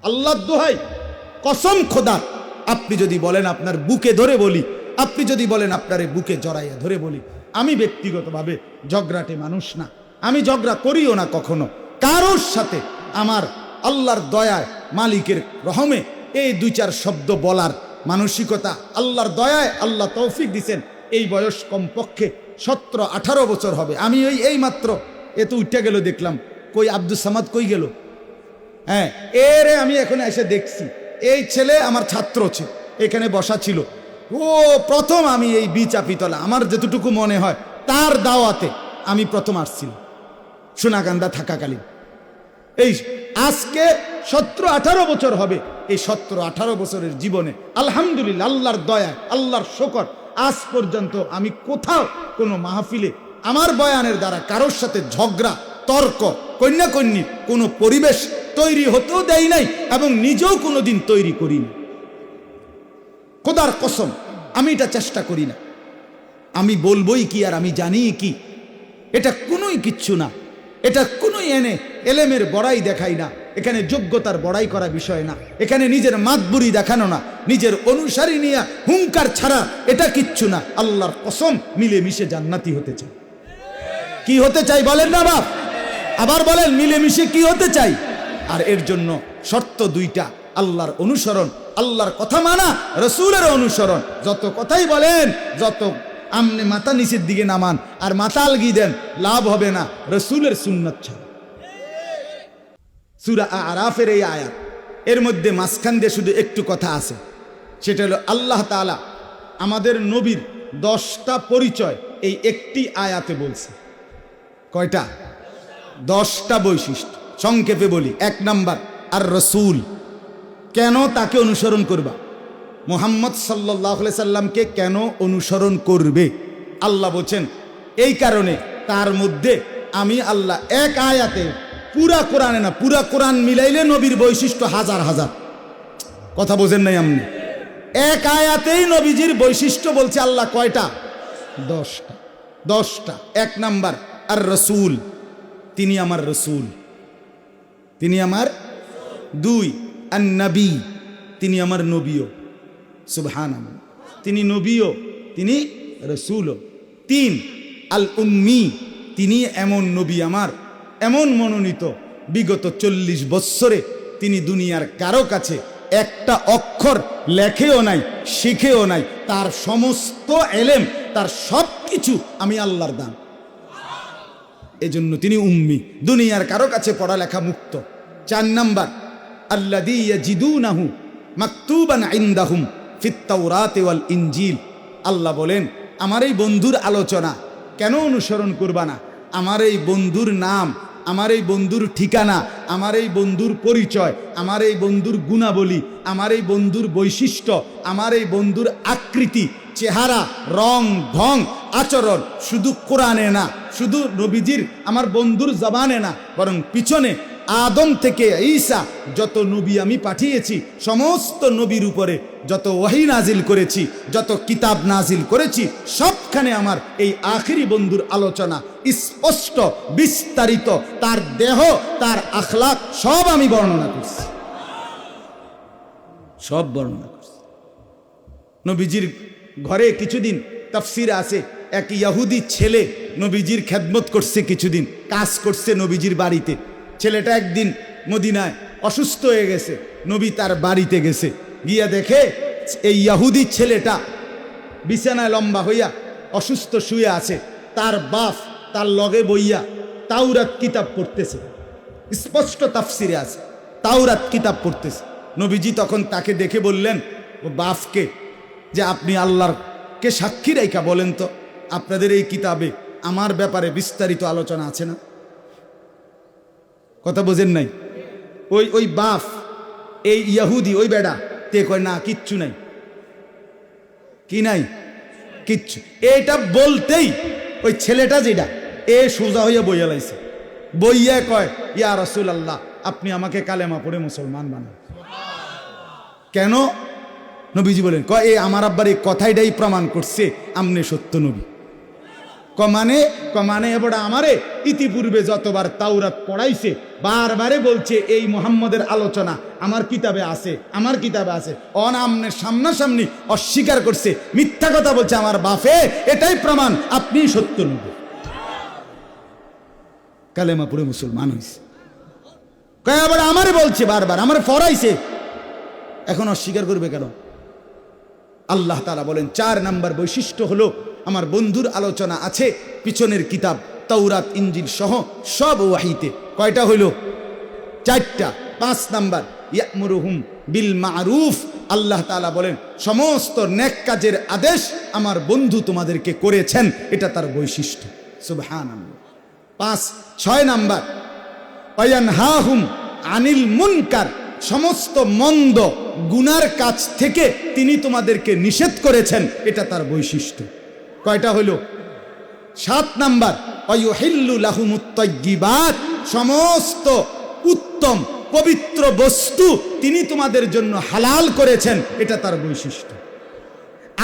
আল্লাহর দোহাই, কসম খোদা, আপনি যদি বলেন আপনার বুকে ধরে বলি, আপনি যদি বলেন আপনার বুকে জড়াইয়া ধরে বলি, আমি ব্যক্তিগতভাবে ঝগড়াটে মানুষ না, আমি ঝগড়া করিও না কখনো কারোর সাথে। আমার আল্লাহর দয়ায়, মালিকের রহমে এই দুই চার শব্দ বলার মানসিকতা আল্লাহর দয়ায় আল্লাহ তৌফিক দিছেন। এই বয়স কমপক্ষে 17-18 বছর হবে। আমি এই মাত্র এত উঠে গেল, দেখলাম কই আব্দুল সামাদ কই গেল। হ্যাঁ, এরে আমি এখন এসে দেখছি, এই ছেলে আমার ছাত্র ছিল, এখানে বসা ছিল। ও প্রথম আমি এই বিচাপিতলা, আমার যতটুকু মনে হয় তার দাওয়াতে আমি প্রথম আসছিলাম সোনাকান্দা থাকাকালীন। এই আজকে 17-18 বছর হবে। এই 17-18 বছরের জীবনে আলহামদুলিল্লাহ, আল্লাহর দয়া, আল্লাহর শকর, আজ পর্যন্ত আমি কোথাও কোনো মাহফিলে আমার বয়ানের দ্বারা কারোর সাথে ঝগড়া, তর্ক, কন্যাকন্যী কোনো পরিবেশ তৈরি হতেও দেয় নাই এবং নিজেও কোনোদিন তৈরি করিনি। খোদার কসম, আমি এটা চেষ্টা করি না। আমি বলবোই কি আর আমি জানি কি, এটা কোনোই কিচ্ছু না। এটা কোনোই এলেমের বড়াই দেখাই না। এখানে যোগ্যতার বড়াই করা বিষয় না। এখানে নিজের মাতবুরি দেখানো না, নিজের অনুসারী নিয়ে হুঙ্কার ছাড়া এটা কিচ্ছু না। আল্লাহর কসম, মিলেমিশে জান্নাতি হতে চাই। কি হতে চাই বলেন না বাপ? আবার বলেন, মিলেমিশে কি হতে চাই? আর এর জন্য শর্ত দুইটা, আল্লাহর অনুসরণ, আল্লাহর কথা মানা, রসুলের অনুসরণ। যত কথাই বলেন, যত আমনে মাথা নিচের দিকে নামান আর মাথা আলগি দেন, লাভ হবে না রসুলের সুন্নাত ছাড়া। সূরা আরাফের এই আয়াত, এর মধ্যে মাঝখান দিয়ে শুধু একটু কথা আছে, সেটা হলো আল্লাহ তাআলা আমাদের নবীর 10টা পরিচয় এই একটি আয়াতে বলছে। কয়টা? 10টা বৈশিষ্ট্য। সংক্ষেপে বলি। 1 নাম্বার, আর রসুল। কেন তাকে অনুসরণ করবা? মুহাম্মদ সাল্লাল্লাহু আলাইহি সাল্লামকে কেন অনুসরণ করবে? আল্লাহ বলছেন এই কারণে, তার মধ্যে আমি আল্লাহ এক আয়াতে, পুরা কোরআনে না, পুরা কোরআন মিলাইলে নবীর বৈশিষ্ট্য হাজার হাজার। কথা বোঝেন নাই আপনি? এক আয়াতেই নবীজির বৈশিষ্ট্য বলছে আল্লাহ। কয়টা? 10টা। 10টা। 1 নাম্বার, আর রসুল, তিনি আমার রসুল, তিনি আমার। 2, আর নবী, তিনি আমার নবীও। সুবহানাল্লাহ, তিনি নবীও, তিনি রসুলও। 3, আল উম্মি, তিনি এমন নবী আমার, এমন মনোনীত, বিগত 40 বৎসরে তিনি দুনিয়ার কারো কাছে একটা অক্ষর লেখেও নাই, শিখেও নাই। তার সমস্ত এলেম, তার সব কিছু আমি আল্লাহর দান। এজন্য তিনি উম্মি, দুনিয়ার কারো কাছে পড়ালেখা মুক্ত। 4 নাম্বার, আল্লাযী ইয়াজিদুনাহু মাকতুবান ইনদাহুম ফিত তাওরাতি ওয়াল ইনজিল। আল্লাহ বলেন, আমার এই বন্ধুর আলোচনা কেন অনুসরণ করবা না? আমার এই বন্ধুর নাম, আমার এই বন্ধুর ঠিকানা, আমার এই বন্ধুর পরিচয়, আমার এই বন্ধুর গুণাবলী, আমার এই বন্ধুর বৈশিষ্ট্য, আমার এই বন্ধুর আকৃতি, চেহারা, রং, ঢং, আচরণ শুধু কোরআনে না, শুধু নবীজির আমার বন্ধুর জবানে না, বরং পিছনে আদম থেকে ঈসা যত নবী আমি পাঠিয়েছি, সমস্ত নবীর উপরে যত ওহী নাজিল করেছি, যত কিতাব নাজিল করেছি, সবখানে আমার এই আখিরি বন্ধুর আলোচনা স্পষ্ট, বিস্তারিত। তার দেহ, তার আখলাক সব আমি বর্ণনা করছি, সব বর্ণনা করছি। নবীজির ঘরে কিছুদিন তাফসিরে আছে, এক ইহুদি ছেলে নবীজির খেদমত করছে, কিছুদিন কাজ করছে নবীজির বাড়িতে। ছেলেটা একদিন মদিনায় অসুস্থ হয়ে গেছে, নবী তার বাড়িতে গেছে, গিয়া দেখে এই ইহুদি ছেলেটা বিছানায় লম্বা হইয়া অসুস্থ শুয়ে আছে। তার বাপ তার লগে বইয়া তাওরাত কিতাব পড়তেছে, স্পষ্ট তাফসিরে আছে, তাওরাত কিতাব পড়তেছে। নবীজি তখন তাকে দেখে বললেন, ও বাপকে, যে আপনি আল্লাহরকে সাক্ষী রেখা বলেন তো, আপনাদের এই কিতাবে আমার ব্যাপারে বিস্তারিত আলোচনা আছে না? কথা বোঝেন নাই? ওই বাপ, এই ইহুদি, ওই বেড়া তে কয় না, কিচ্ছু নাই। কি নাই? কিচ্ছু। এইটা বলতেই ওই ছেলেটা যেটা সোজা হইয়া বইয়া লাইছে, বইয়া কয়, ইয়া রাসূলুল্লাহ, আপনি আমাকে কালেমা পড়ে মুসলমান বানান। কেন? নবীজি বলেন, কয় আমার আব্বার এই কথাইটাই প্রমাণ করছে আমনে সত্য নবী। কমানে এবার আমারে ইতিপূর্বে যতবার তাওরাত পড়াইছে বারবারে বলছে এই মুহাম্মদের আলোচনা আমার কিতাবে আছে, আমার কিতাবে আছে। অনামনে সামনাসামনি অস্বীকার করছে, মিথ্যা কথা বলছে আমার বাপে, এটাই প্রমাণ আপনি সত্য নবী। কালেমা পড়ে মুসলমান হয়েছে। আবার আমারে বলছে বারবার, আমার ফরাইছে, এখন অস্বীকার করবে কেন? আল্লাহ তাআলা বলেন 4 নাম্বার বৈশিষ্ট্য হলো আমার বন্ধুর আলোচনা আছে পিছনের কিতাব তাওরাত ইনজিল সহ সব ওয়াহিতে। কয়টা হইল? 4টা। 5 নাম্বার ইয়ামুরুহুম বিল মারুফ, আল্লাহ তাআলা বলেন সমস্ত নেক কাজের আদেশ আমার বন্ধু তোমাদেরকে করেছেন, এটা তার বৈশিষ্ট্য। সুবহানাল্লাহ। 6 নাম্বার ওয়ায়ানহাহুম আনিল মুনকার, সমস্ত মন্দ গুনার কাজ থেকে তিনি তোমাদেরকে নিষেধ করেছেন, এটা তার বৈশিষ্ট্য। কয়টা হলো? 7 নাম্বার ওয়ায়ুহিল্লু লাহুমুত তাইয়্যিবাত, সমস্ত উত্তম পবিত্র বস্তু তিনি তোমাদের জন্য হালাল করেছেন, এটা তার বৈশিষ্ট্য।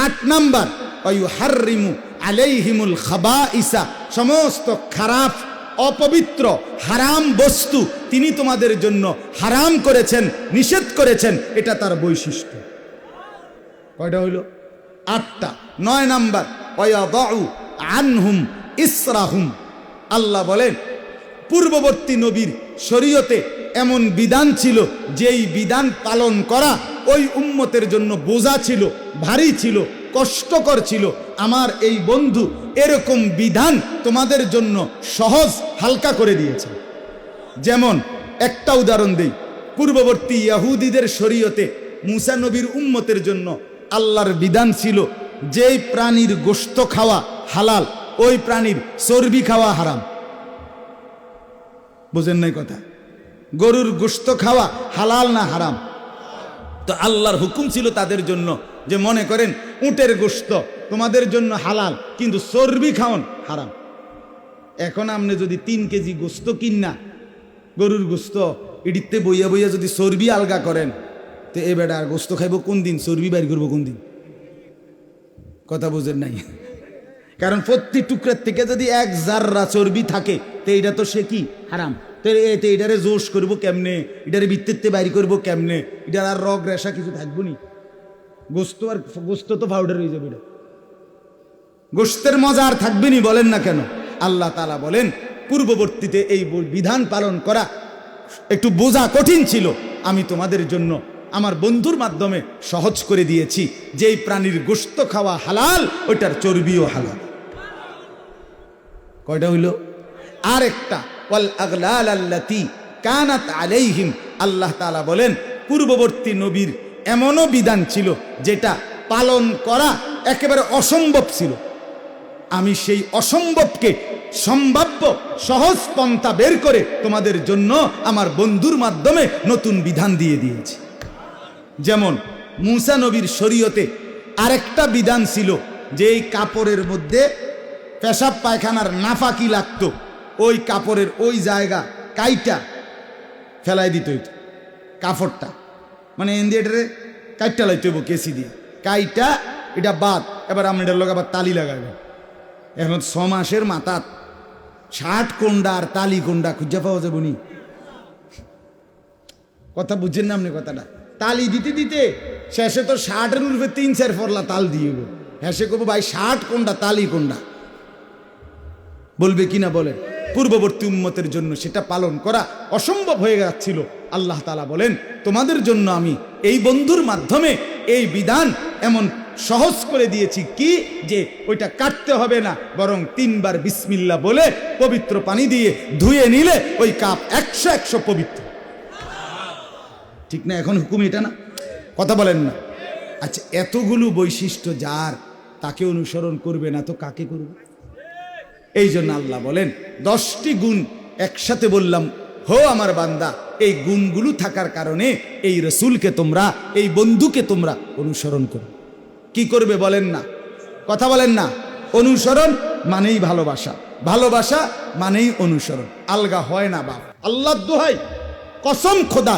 8 নাম্বার ওয়ায়ুহাররিমু আলাইহিমুল খাবাইসা, সমস্ত খারাপ অপবিত্র হারাম বস্তু তিনি তোমাদের জন্য হারাম করেছেন, নিষেধ করেছেন, এটা তার বৈশিষ্ট্য। কয়টা হইল? 8টা। 9 নাম্বার ওয়ায়াদাউ আনহুম ইসরাহুম, আল্লাহ বলেন পূর্ববর্তী নবীর শরীয়তে এমন বিধান ছিল যেই বিধান পালন করা ওই উম্মতের জন্য বোঝা ছিল, ভারী ছিল, কষ্টকর ছিল। আমার এই বন্ধু এরকম বিধান তোমাদের জন্য সহজ হালকা করে দিয়েছে। যেমন একটা উদাহরণ দেই, পূর্ববর্তী ইহুদিদের শরীয়তে মুসা নবীর উম্মতের জন্য আল্লাহর বিধান ছিল যেই প্রাণীর গোশত খাওয়া হালাল, ওই প্রাণীর চর্বি খাওয়া হারাম। বুঝেন নাই কথা? গরুর গোশত খাওয়া হালাল না হারাম? তো আল্লাহর হুকুম ছিল তাদের জন্য যে মনে করেন উটের গোশত তোমাদের জন্য হালাল, কিন্তু চর্বি খাওয়ান হারাম। এখন আপনি যদি 3 কেজি গোশত কিনা গরুর গোশত ইডিতে বইয়া বইয়া যদি চর্বি আলগা করেন, তো এ বেটা আর গোশত খাইব কোন দিন, চর্বি বাইর করবো কোন দিন? কথা বুঝেন নাই? কারণ প্রতি টুকরার থেকে যদি 1 জাররা চর্বি থাকে, তো এইটা তো সে কি হারাম। তো এটারে জোশ করবো কেমনে, এটারে ভিত্তিতে বাইর করবো কেমনে, এটার আর রগ রেশা কিছু থাকবো নি? গোস্ত তো পাউডার হয়ে যাবে, গোস্তের মজা আর থাকবে নি, বলেন না কেন? আল্লাহ তাআলা বলেন পূর্ববর্তীতে এই বিধান পালন করা একটু বোঝা কঠিন ছিল, আমি তোমাদের জন্য আমার বন্ধুর মাধ্যমে সহজ করে দিয়েছি। যেই প্রাণীর গোশত খাওয়া হালাল, ওইটার চর্বিও হালাল। কয়টা হইল? আর একটা ওয়াল আগলাল আল্লাতি কানাত আলাইহিম, আল্লাহ তাআলা বলেন পূর্ববর্তী নবীর এমনও বিধান ছিল যেটা পালন করা একেবারে অসম্ভব ছিল। আমি সেই অসম্ভবকে সম্ভাব্য সহজ পন্থা বের করে তোমাদের জন্য আমার বন্ধুর মাধ্যমে নতুন বিধান দিয়ে দিয়েছি। যেমন মুসা নবীর শরীয়তে আরেকটা বিধান ছিল যে এই কাপড়ের মধ্যে পেশাব পায়খানার নাফাকি লাগতো, ওই কাপড়ের ওই জায়গা কাইটা ফেলাই দিত হইতো কাপড়টা, মানে এনদিয়েটারে কাইটা লাইতে হইব কেসি দিয়ে কাইটা, এটা বাদ। এবার আমি এটার লোক আবার তালি লাগাবে। এখন 6 মাসের মাথাত 60 কোন্ডা আর তালি কোন্ডা খুঁজে পাওয়া যাবো নি? কথা বুঝছেন না আপনি কথাটা? তালি দিতে দিতে শেষে তো 60-এর উপরে 3-4 ফরলা তাল দিয়ে গো, হেসে করবো ভাই 60 কোন্ডা তালি কোন্ডা, বলবে কিনা বলেন? পূর্ববর্তী উম্মতের জন্য সেটা পালন করা অসম্ভব হয়ে যাচ্ছিল। আল্লাহ তাআলা বলেন তোমাদের জন্য আমি এই বন্ধুর মাধ্যমে এই বিধান এমন সহজ করে দিয়েছি কি যে ওইটা কাটতে হবে না, বরং 3 বার বিসমিল্লাহ বলে পবিত্র পানি দিয়ে ধুয়ে নিলে ওই কাপ 100 পবিত্র। ঠিক না? এখন হুকুম এটা না? কথা বলেন না? আচ্ছা, এতগুলো বৈশিষ্ট্য যার, তাকে অনুসরণ করবে না তো কাকে করবে? এই জন্য আল্লাহ বলেন 10টি গুণ একসাথে বললাম, হো আমার বান্দা, এই গুণগুলো থাকার কারণে এই রসুলকে তোমরা, এই বন্ধুকে তোমরা অনুসরণ করো। কি করবে বলেন না? কথা বলেন না? অনুসরণ মানেই ভালোবাসা, ভালোবাসা মানেই অনুসরণ, আলগা হয় না বাপ। আল্লাহর দোহাই, কসম খোদা,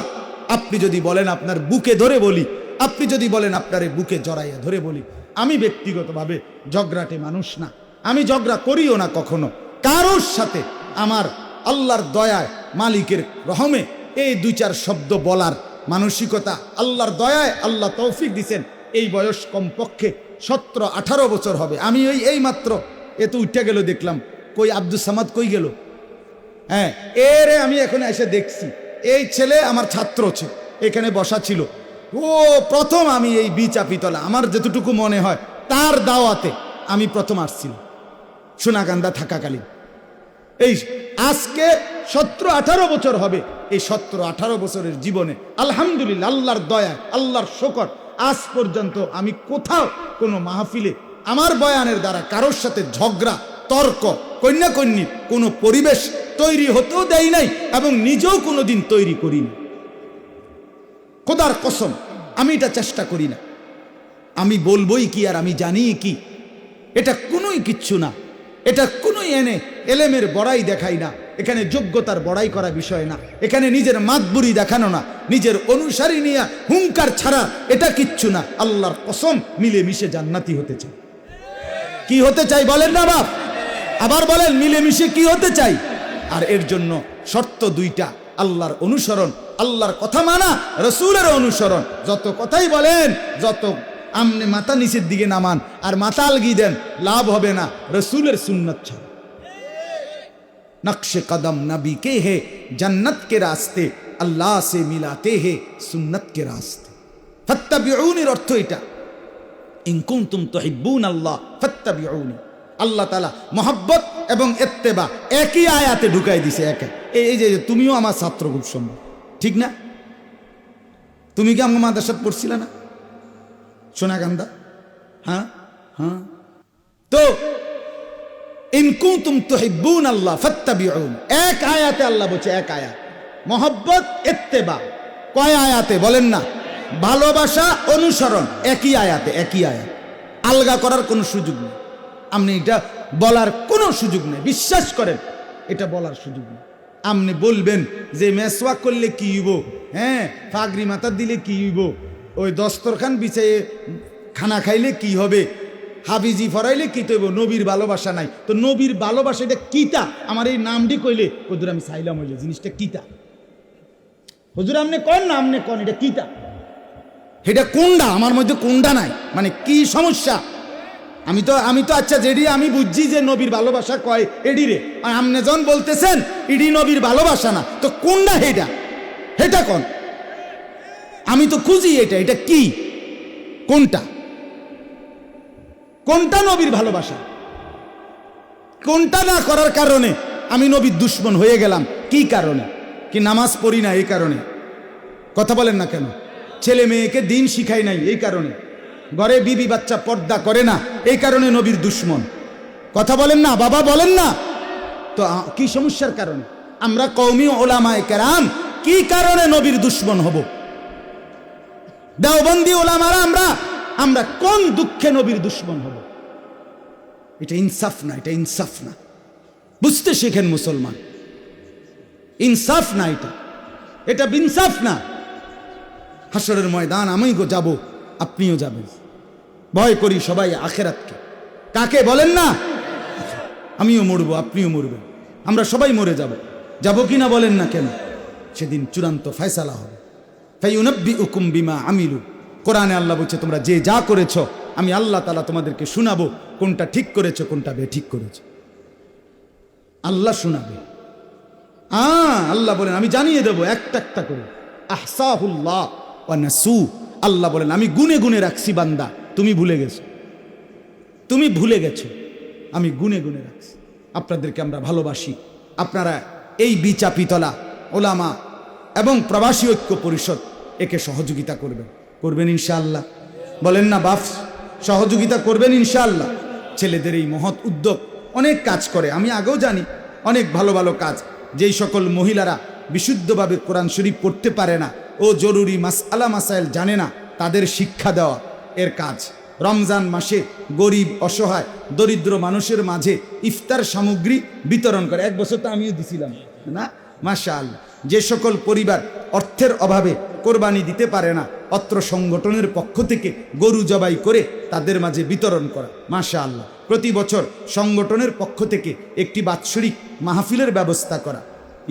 আপনি যদি বলেন আপনার বুকে ধরে বলি, আপনি যদি বলেন আপনার বুকে জড়াইয়া ধরে বলি, আমি ব্যক্তিগতভাবে ঝগড়াটে মানুষ না, আমি ঝগড়া করিও না কখনো কারোর সাথে। আমার আল্লাহর দয়ায়, মালিকের রহমে এই 2-4 শব্দ বলার মানসিকতা আল্লাহর দয়ায় আল্লাহ তৌফিক দিছেন। এই বয়স কমপক্ষে 17-18 বছর হবে। আমি এই মাত্র এত উঠে গেল, দেখলাম কই আব্দুল সামাদ কই গেল। হ্যাঁ, এরে আমি এখন এসে দেখছি। এই ছেলে আমার ছাত্র ছিল, এখানে বসা ছিল। ও প্রথম আমি এই বিচাপিতলা, আমার যতটুকু মনে হয় তার দাওয়াতে আমি প্রথম আসছিলাম সোনাকান্দা থাকাকালীন। এই আজকে 17-18 বছর হবে। এই 17-18 বছরের জীবনে আলহামদুলিল্লাহ, আল্লাহর দয়া, আল্লাহর শকর, আজ পর্যন্ত আমি কোথাও কোনো মাহফিলে আমার বয়ানের দ্বারা কারোর সাথে ঝগড়া, তর্ক, কন্যাকন্যির কোনো পরিবেশ তৈরি হতেও দেয় নাই এবং নিজেও কোনোদিন তৈরি করিনি। খোদার কসম, আমি এটা চেষ্টা করি না। আমি বলবোই কি আর আমি জানি কি, এটা কোনোই কিচ্ছু না। এটা কোনোই এলেমের বড়াই দেখাই না। এখানে যোগ্যতার বড়াই করা বিষয় না। এখানে নিজের মাতবুরি দেখানো না, নিজের অনুসারী নিয়ে হুঙ্কার ছাড়া এটা কিচ্ছু না। আল্লাহর কসম, মিলেমিশে জান্নাতি হতে চাই। কি হতে চাই বলেন না বাপ? আবার বলেন, মিলেমিশে কি হতে চাই? আর এর জন্য শর্ত 2টা, আল্লাহর অনুসরণ, আল্লাহর কথা মানা, রসুলের অনুসরণ। যত কথাই বলেন, যত আমনে মাথা নিচের দিকে নামান আর মাথা আলগি দেন, লাভ হবে না রসুলের সুন্নত ছাড়া। नक्शे कदम नबी के है, जन्नत के रास्ते अल्लाह से मिलाते हैं सुन्नत के रास्ते। फत्तबिऊनीर अर्थ एटा, इन कुंतुम तुहिब्बून अल्लाह फत्तबिऊनी। আল্লাহ তাআলা মহব্বত এবং ইত্তেবা একই আয়াতে ঢুকাই দিছে। এই যে তুমিও আমার ছাত্র, খুব সম্ভব, ঠিক না? তুমি কি আমার মাদ্রাসাত পড়ছিলে না সোনাকান্দা? হ্যাঁ হ্যাঁ। তো ইন কুনতুম তুহিব্বুন আল্লাহ ফাত্তাবিউন, এক আয়াতে আল্লাহ বলছে, এক আয়াত মহব্বত ইত্তেবা। কয় আয়াতে বলেন না? ভালোবাসা, অনুসরণ, একই আয়াতে, একই আয়াত। আলগা করার কোনো সুযোগ নেই। আপনি এটা বলার কোনো সুযোগ নেই, বিশ্বাস করেন, এটা বলার সুযোগ নেই। আপনি বলবেন যে মেসওয়াক করলে কি হইব, হ্যাঁ ফাগরি মাথা দিলে কি হইব, ওই দস্তরখান বিছাইয়ে খানা খাইলে কি হবে, হাফিজি ফরাইলে কি তৈব, নবীর ভালোবাসা নাই। তো নবীর ভালোবাসা এটা কিতা? আমার এই নামটি কইলে হুজুর আমি চাইলাম হইলে জিনিসটা কিতা, হুজুর আপনি কন না, আপনি কন এটা কিতা, এটা কোনটা, আমার মধ্যে কোনটা নাই, মানে কি সমস্যা? আমি তো আচ্ছা যেডি আমি বুঝছি যে নবীর ভালোবাসা কয় এডি রে, আর আপনি যখন বলতেছেন ইডি নবীর ভালোবাসা না, তো কোনটা হেটা কোন? আমি তো খুঁজি এটা কি, কোনটা নবীর ভালোবাসা? কোনটা না করার কারণে আমি নবীর দুশ্মন হয়ে গেলাম? কি কারণে? কি নামাজ পড়ি না এই কারণে? কথা বলেন না কেন? ছেলে মেয়েকে দিন শিখাই নাই এই কারণে? ঘরে বিবি বাচ্চা পর্দা করে না এই কারণে নবীর দুশ্মন? কথা বলেন না বাবা, বলেন না তো কি সমস্যার কারণে? আমরা কওমি ওলামায়ে কেরাম কি কারণে নবীর দুশ্মন হব? দেওবন্দি ওলামারা আমরা কোন দুঃখে নবীর দুশ্মন হব? এটা ইনসাফ না, এটা ইনসাফ না। বুঝতে শেখেন মুসলমান, ইনসাফ না, এটা ইনসাফ না। হাসরের ময়দান আমি যাব, আপনিও যাবেন। ভয় করি সবাই আখেরাতকে। কাকে বলেন না? আমিও মরবো, আপনিও মরবেন, আমরা সবাই মরে যাব কি না বলেন না কেন? সেদিন চূড়ান্ত ফয়সালা হবে। ফায়ুনাব্বিউকুম বিমা আমিলু, কোরআনে আল্লাহ বলছে তোমরা যে যা করেছো আমি আল্লাহ তাআলা তোমাদেরকে শোনাবো, কোনটা ঠিক করেছো কোনটা বেঠিক করেছো, আল্লাহ শোনাবে। আল্লাহ বলেন আমি জানিয়ে দেবো একটা একটা করে। আহসাহুল্লাহ ওয়া নাসু, আল্লাহ বলেন আমি গুনে গুনে রাখছি বান্দা, তুমি ভুলে গেছো, আমি গুনে গুনে রাখছি। আপনাদেরকে আমরা ভালোবাসি। আপনারা এই বিচাপিতলা ওলামা এবং প্রবাসী ঐক্য পরিষদ একে সহযোগিতা করবেন ইনশাআল্লাহ। বলেন না বাপ, সহযোগিতা করবেন ইনশাআল্লাহ। ছেলেদের এই মহৎ উদ্যোগ অনেক কাজ করে, আমি আগেও জানি, অনেক ভালো ভালো কাজ। যেই সকল মহিলারা বিশুদ্ধভাবে কোরআন শরীফ পড়তে পারে না ও জরুরি মাসআলা মাসাইল জানে না, তাদের শিক্ষা দেওয়া এর কাজ। রমজান মাসে গরিব অসহায় দরিদ্র মানুষের মাঝে ইফতার সামগ্রী বিতরণ করে। এক বছর তো আমিও দিছিলাম না, মাশাআল্লাহ। যে সকল পরিবার অর্থের অভাবে কোরবানি দিতে পারে না, অত্র সংগঠনের পক্ষ থেকে গরু জবাই করে তাদের মাঝে বিতরণ করা, মাশাআল্লাহ। প্রতি বছর সংগঠনের পক্ষ থেকে একটি বাৎসরিক মাহফিলের ব্যবস্থা করা,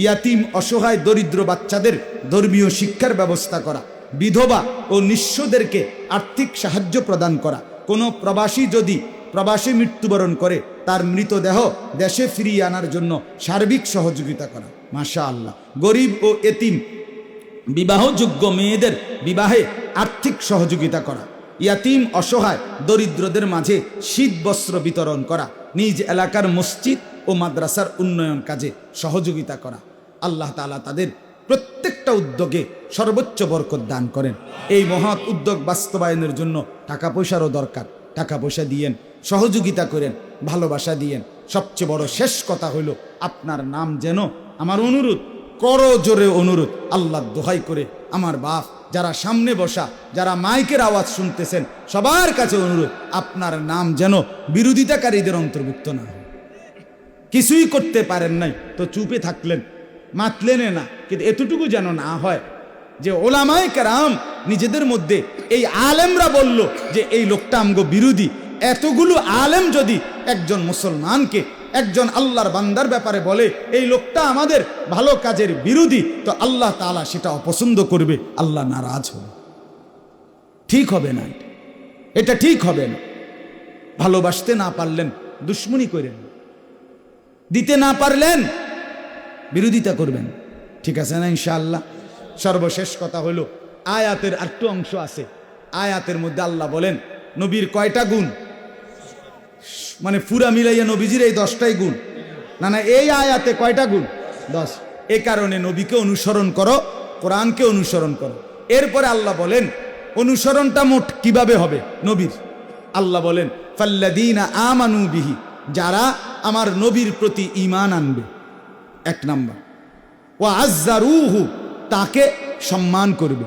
ইয়াতিম অসহায় দরিদ্র বাচ্চাদের ধর্মীয় শিক্ষার ব্যবস্থা করা, বিধবা ও নিঃস্বদেরকে আর্থিক সাহায্য প্রদান করা, কোনো প্রবাসী যদি প্রবাসে মৃত্যুবরণ করে তার মৃতদেহ দেশে ফিরিয়ে আনার জন্য সার্বিক সহযোগিতা করা। মাশাআল্লাহ। গরিব ও এতিম বিবাহযোগ্য মেয়েদের বিবাহে আর্থিক সহযোগিতা করা, ইয়াতিম অসহায় দরিদ্রদের মাঝে শীত বস্ত্র বিতরণ করা, নিজ এলাকার মসজিদ ও মাদ্রাসার উন্নয়ন কাজে সহযোগিতা করা। আল্লাহ তাআলা তাদের প্রত্যেকটা উদ্যোগে সর্বোচ্চ বরকত দান করেন। এই মহৎ উদ্যোগ বাস্তবায়নের জন্য টাকা পয়সারও দরকার, টাকা পয়সা দিয়েন, সহযোগিতা করেন, ভালোবাসা দিয়েন। সবচেয়ে বড় শেষ কথা হইল আপনার নাম যেন, আমার অনুরোধ, করো জোরে অনুরোধ, আল্লাহর দোহাই করে আমার বাপ, যারা সামনে বসা, যারা মাইকের আওয়াজ শুনতেছেন, সবার কাছে অনুরোধ, আপনার নাম যেন বিরোধিতাকারীদের অন্তর্ভুক্ত না হয়। কিছুই করতে পারেন নাই তো চুপে থাকলেন, মাতলেন না, কিন্তু এতটুকু যেন না হয় যে ওলামায়ে কেরাম নিজেদের মধ্যে, এই আলেমরা বলল যে এই লোকটা আমগো বিরোধী। এতগুলো আলেম যদি একজন মুসলমানকে, একজন আল্লাহর বান্দার ব্যাপারে বলে এই লোকটা আমাদের ভালো কাজের বিরোধী, তো আল্লাহ তাআলা সেটা অপছন্দ করবে, আল্লাহ নারাজ হবে। ঠিক হবে না, এটা ঠিক হবে না। ভালোবাসতে না পারলেন দুশ্মনী করেন, দিতে না পারলেন বিরোধিতা করবেন, ঠিক আছে না ইনশাআল্লাহ। সর্বশেষ কথা হলো, আয়াতের আরেকটু অংশ আছে। আয়াতের মধ্যে আল্লাহ বলেন নবীর কয়টা গুণ, মানে পুরা মিলাইয়া নবীজির এই 10টাই গুণ না, না, এই আয়াতে কয়টা গুণ? 10। এ কারণে নবীকে অনুসরণ করো, কোরআনকে অনুসরণ করো। এরপরে আল্লাহ বলেন অনুসরণটা মোট কিভাবে হবে নবীর। আল্লাহ বলেন ফাল্লাযীনা আমানু বিহি, যারা আমার নবীর প্রতি ঈমান আনবে, 1 নাম্বার। ওয়া আযযারুহু, তাকে সম্মান করবে,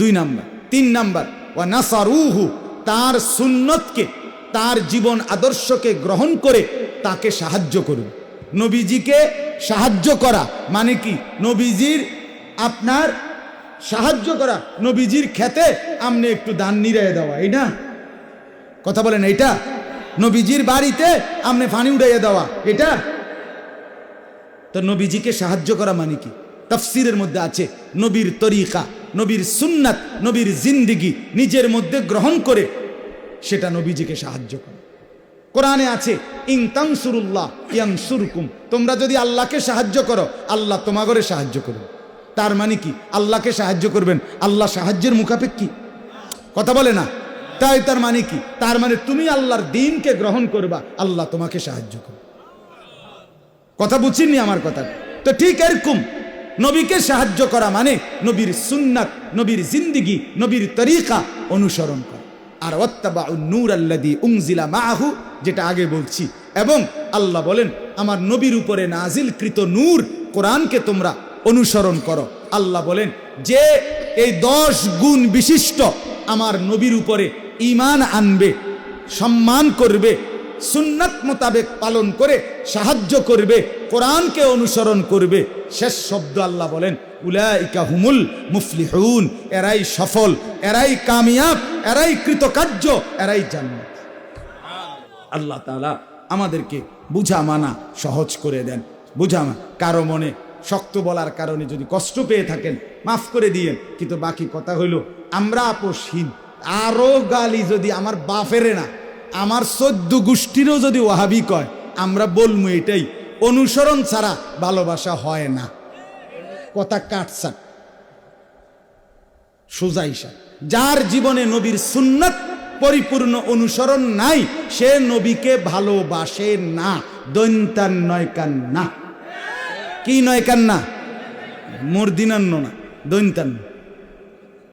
2 নাম্বার। 3 নাম্বার ওয়া নাসারুহু, তার সুন্নতকে, তার জীবন আদর্শকে গ্রহণ করে তাকে সাহায্য করবে। নবীজিকে সাহায্য করা মানে কি? নবীজির আপনার সাহায্য করা, নবীজির খেতে আমনে একটু দান নিরায় দেওয়া, এই না কথা বলেন? এইটা নবীজির বাড়িতে আমনে পানি উড়াইয়া দেওয়া, এটা তো নবীজিকে সাহায্য করা মানে কি? তাফসীরের মধ্যে আছে নবীর তরিকা, নবীর সুন্নাত, নবীর জিন্দিগি নিজের মধ্যে গ্রহণ করে সেটা নবীজিকে সাহায্য করে। কোরআনে আছে ইন তানসুরুল্লাহ ইয়ানসুরকুম, তোমরা যদি আল্লাহকে সাহায্য করো আল্লাহ তোমাগরে সাহায্য করবে। তার মানে কি? আল্লাহকে সাহায্য করবেন, আল্লাহ সাহায্যের মুখাপেক্ষী, কথা বলে না? তাই তার মানে কি? তার মানে তুমি আল্লাহর দ্বীনকে গ্রহণ করবা, আল্লাহ তোমাকে সাহায্য করবে। কথা বুঝিনি আমার কথা? তো ঠিক এরকম নবীকে সাহায্য করা মানে নবীর সুন্নাত, নবীর জিন্দিগি, নবীর তরিকা অনুসরণ করা। আর ওয়াত্তাবাউন নূর আল্লাযী উনজিলা মাআহু, যেটা আগে বলছি। এবং আল্লাহ বলেন আমার নবীর উপরে নাজিলকৃত নূর কোরআনকে তোমরা অনুসরণ করো। আল্লাহ বলেন যে এই 10 গুণ বিশিষ্ট আমার নবীর উপরে ঈমান আনবে, সম্মান করবে, সুন্নাত মোতাবেক পালন করে সাহায্য করবে, কোরআনকে অনুসরণ করবে, শেষ শব্দ আল্লাহ বলেন উলাইকা হুমুল মুফলিহুন, এরাই সফল, এরাই কামিয়াব, এরাই কৃতকার্য, এরাই জান্নাত। আল্লাহ তাআলা আমাদেরকে বুঝা মানা সহজ করে দেন। বুঝা কারো মনে শক্ত বলার কারণে যদি কষ্ট পেয়ে থাকেন মাফ করে দিয়েন, কিন্তু বাকি কথা হইল আমরা আপোষহীন। আরো গালি যদি আমার বাপেরে না, আমার 14 গোষ্ঠীরও যদি ওয়াহাবি কয়, আমরা বলবো এটাই, অনুসরণ ছাড়া ভালোবাসা হয় না। কথা কাটসাট সোজাইসা। যার জীবনে নবীর সুন্নাত পরিপূর্ণ অনুসরণ নাই, সে নবীকে ভালোবাসে না। দৈন্তান নয় কান্না, কি নয় কান্না? মর্দিনান্ন না, দৈন্তান্ন।